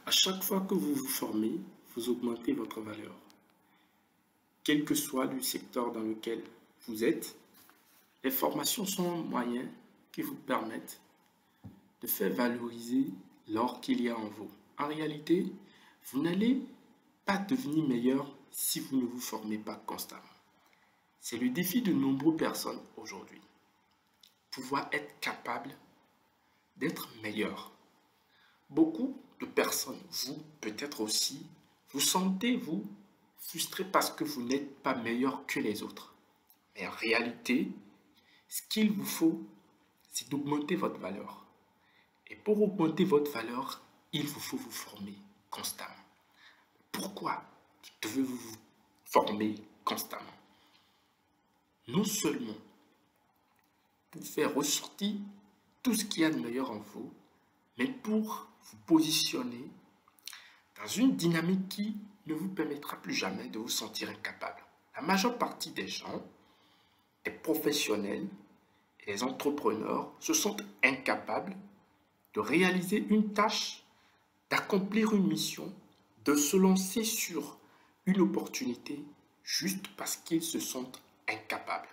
À chaque fois que vous vous formez, vous augmentez votre valeur. Quel que soit le secteur dans lequel vous êtes, les formations sont un moyen qui vous permettent de faire valoriser l'or qu'il y a en vous. En réalité, vous n'allez pas devenir meilleur si vous ne vous formez pas constamment. C'est le défi de nombreuses personnes aujourd'hui. Pouvoir être capable d'être meilleur. Beaucoup de personnes, vous peut-être aussi, vous sentez, vous, frustré parce que vous n'êtes pas meilleur que les autres. Mais en réalité, ce qu'il vous faut, c'est d'augmenter votre valeur. Et pour augmenter votre valeur, il vous faut vous former constamment. Pourquoi devez-vous vous former constamment? Non seulement pour faire ressortir tout ce qu'il y a de meilleur en vous, mais pour vous positionner dans une dynamique qui ne vous permettra plus jamais de vous sentir incapable. La majeure partie des gens, des professionnels et des entrepreneurs se sentent incapables de réaliser une tâche, d'accomplir une mission, de se lancer sur une opportunité juste parce qu'ils se sentent incapables.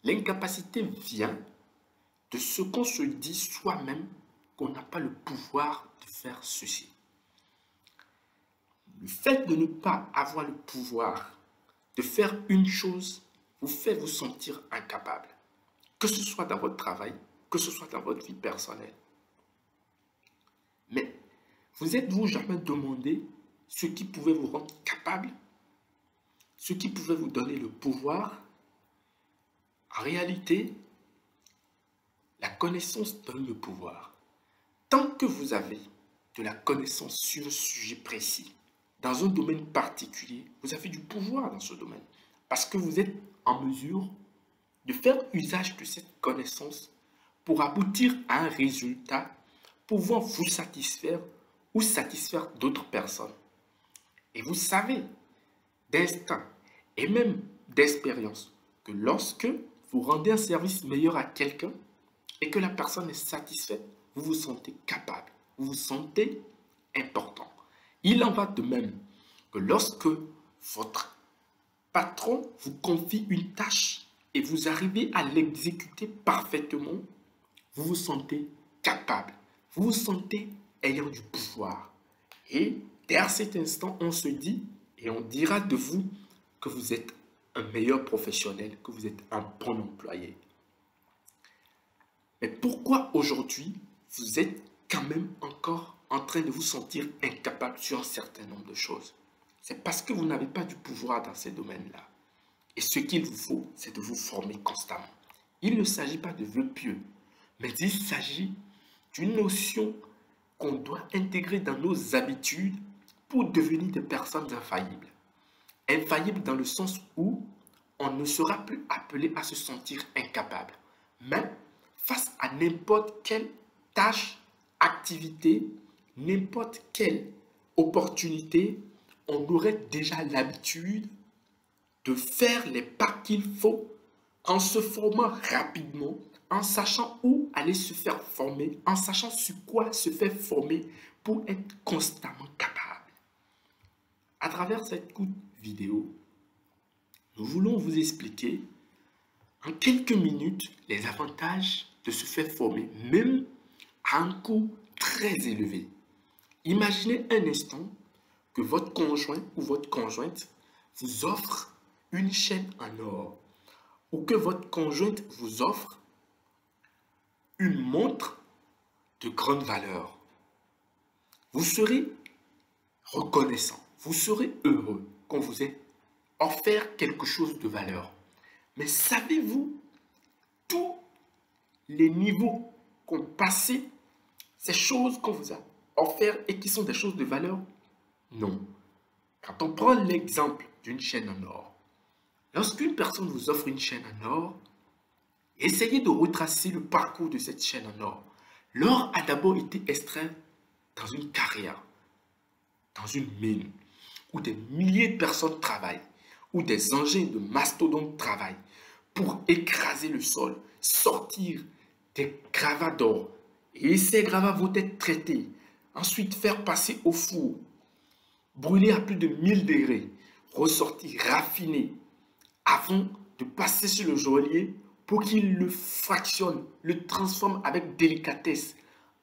L'incapacité vient de ce qu'on se dit soi-même qu'on n'a pas le pouvoir de faire ceci. Le fait de ne pas avoir le pouvoir de faire une chose vous fait vous sentir incapable, que ce soit dans votre travail, que ce soit dans votre vie personnelle. Mais vous êtes-vous jamais demandé ce qui pouvait vous rendre capable, ce qui pouvait vous donner le pouvoir? En réalité, la connaissance donne le pouvoir. Tant que vous avez de la connaissance sur un sujet précis, dans un domaine particulier, vous avez du pouvoir dans ce domaine. Parce que vous êtes en mesure de faire usage de cette connaissance pour aboutir à un résultat pouvant vous satisfaire ou satisfaire d'autres personnes. Et vous savez d'instinct et même d'expérience que lorsque vous rendez un service meilleur à quelqu'un et que la personne est satisfaite, vous vous sentez capable, vous vous sentez important. Il en va de même que lorsque votre patron vous confie une tâche et vous arrivez à l'exécuter parfaitement, vous vous sentez capable, vous vous sentez ayant du pouvoir. Et dès cet instant, on se dit et on dira de vous que vous êtes un meilleur professionnel, que vous êtes un bon employé. Mais pourquoi aujourd'hui, vous êtes quand même encore en train de vous sentir incapable sur un certain nombre de choses? C'est parce que vous n'avez pas du pouvoir dans ces domaines-là. Et ce qu'il vous faut, c'est de vous former constamment. Il ne s'agit pas de vœux pieux, mais il s'agit d'une notion qu'on doit intégrer dans nos habitudes pour devenir des personnes infaillibles. Infaillibles dans le sens où on ne sera plus appelé à se sentir incapable. Mais face à n'importe quelle tâche, activité, n'importe quelle opportunité, on aurait déjà l'habitude de faire les pas qu'il faut en se formant rapidement, en sachant où aller se faire former, en sachant sur quoi se faire former pour être constamment capable. À travers cette courte vidéo, nous voulons vous expliquer en quelques minutes les avantages de se faire former, même à un coût très élevé. Imaginez un instant que votre conjoint ou votre conjointe vous offre une chaîne en or ou que votre conjointe vous offre une montre de grande valeur. Vous serez reconnaissant, vous serez heureux qu'on vous ait offert quelque chose de valeur. Mais savez-vous tous les niveaux qu'ont passé ces choses qu'on vous a offertes et qui sont des choses de valeur? Non. Quand on prend l'exemple d'une chaîne en or, lorsqu'une personne vous offre une chaîne en or, essayez de retracer le parcours de cette chaîne en or. L'or a d'abord été extrait dans une carrière, dans une mine, où des milliers de personnes travaillent, où des engins de mastodontes travaillent pour écraser le sol, sortir des gravats d'or. Et ces gravats vont être traités, ensuite faire passer au four, brûler à plus de 1000 degrés, ressortir raffiné, avant de passer sur le joaillier pour qu'il le fractionne, le transforme avec délicatesse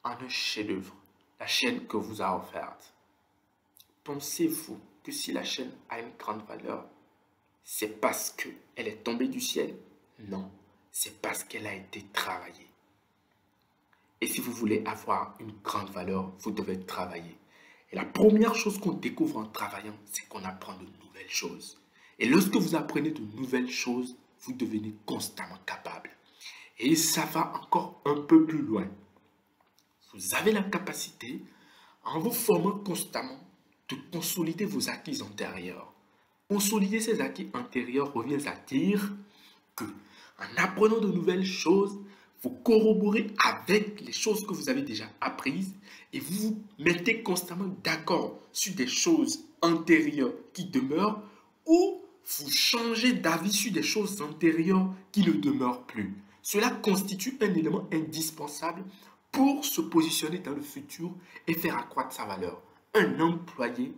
en un chef-d'œuvre, la chaîne que vous a offerte. Pensez-vous que si la chaîne a une grande valeur, c'est parce qu'elle est tombée du ciel? Non, c'est parce qu'elle a été travaillée. Et si vous voulez avoir une grande valeur, vous devez travailler. Et la première chose qu'on découvre en travaillant, c'est qu'on apprend de nouvelles choses. Et lorsque vous apprenez de nouvelles choses, vous devenez constamment capable. Et ça va encore un peu plus loin. Vous avez la capacité, en vous formant constamment, de consolider vos acquis antérieurs. Consolider ces acquis antérieurs revient à dire que, en apprenant de nouvelles choses, vous corroborez avec les choses que vous avez déjà apprises et vous vous mettez constamment d'accord sur des choses antérieures qui demeurent ou vous changez d'avis sur des choses antérieures qui ne demeurent plus. Cela constitue un élément indispensable pour se positionner dans le futur et faire accroître sa valeur. Un employé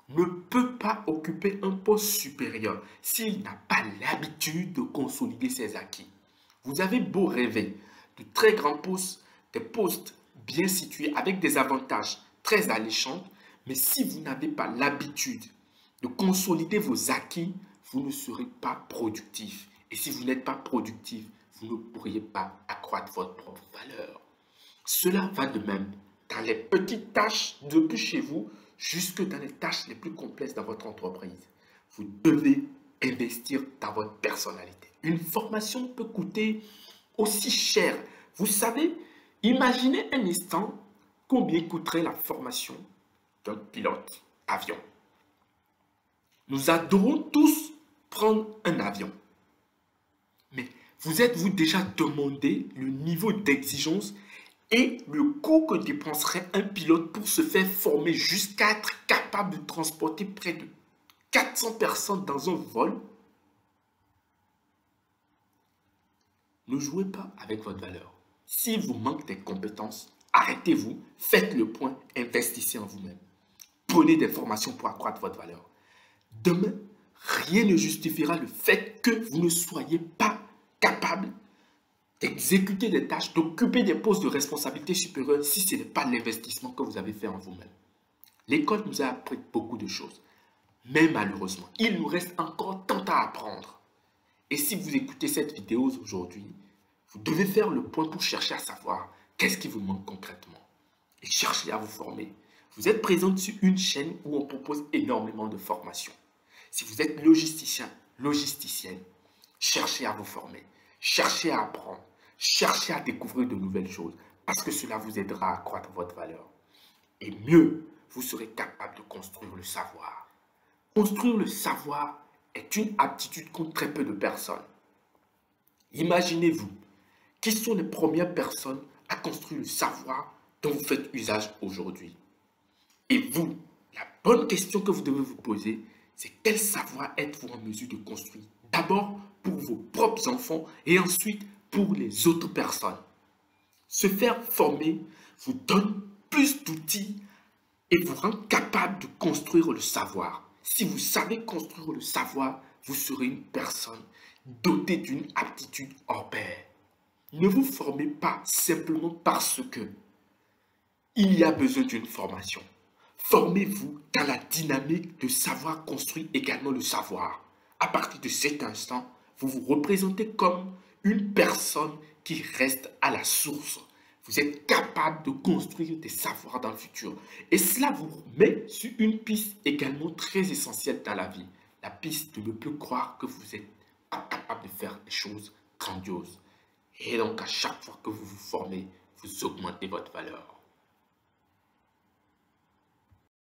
ne peut pas occuper un poste supérieur s'il n'a pas l'habitude de consolider ses acquis. Vous avez beau rêver de très grands postes, des postes bien situés avec des avantages très alléchants, mais si vous n'avez pas l'habitude de consolider vos acquis, vous ne serez pas productif. Et si vous n'êtes pas productif, vous ne pourriez pas accroître votre propre valeur. Cela va de même dans les petites tâches depuis chez vous jusque dans les tâches les plus complexes dans votre entreprise. Vous devez investir dans votre personnalité. Une formation peut coûter aussi cher. Vous savez, imaginez un instant combien coûterait la formation d'un pilote avion. Nous adorons tous prendre un avion. Mais vous êtes-vous déjà demandé le niveau d'exigence et le coût que dépenserait un pilote pour se faire former jusqu'à être capable de transporter près de 400 personnes dans un vol? Ne jouez pas avec votre valeur. S'il vous manque des compétences, arrêtez-vous, faites le point, investissez en vous-même. Prenez des formations pour accroître votre valeur. Demain, rien ne justifiera le fait que vous ne soyez pas capable d'exécuter des tâches, d'occuper des postes de responsabilité supérieure si ce n'est pas l'investissement que vous avez fait en vous-même. L'école nous a appris beaucoup de choses. Mais malheureusement, il nous reste encore tant à apprendre. Et si vous écoutez cette vidéo aujourd'hui, vous devez faire le point pour chercher à savoir qu'est-ce qui vous manque concrètement. Et chercher à vous former. Vous êtes présent sur une chaîne où on propose énormément de formations. Si vous êtes logisticien, logisticienne, cherchez à vous former. Cherchez à apprendre. Cherchez à découvrir de nouvelles choses. Parce que cela vous aidera à accroître votre valeur. Et mieux, vous serez capable de construire le savoir. Construire le savoir est une aptitude qu'ont très peu de personnes. Imaginez-vous, qui sont les premières personnes à construire le savoir dont vous faites usage aujourd'hui? Et vous, la bonne question que vous devez vous poser, c'est quel savoir êtes-vous en mesure de construire? D'abord pour vos propres enfants et ensuite pour les autres personnes. Se faire former vous donne plus d'outils et vous rend capable de construire le savoir. Si vous savez construire le savoir, vous serez une personne dotée d'une aptitude hors pair. Ne vous formez pas simplement parce que il y a besoin d'une formation. Formez-vous dans la dynamique de savoir construire également le savoir. À partir de cet instant, vous vous représentez comme une personne qui reste à la source. Vous êtes capable de construire des savoirs dans le futur. Et cela vous met sur une piste également très essentielle dans la vie. La piste de ne plus croire que vous êtes pas capable de faire des choses grandioses. Et donc, à chaque fois que vous vous formez, vous augmentez votre valeur.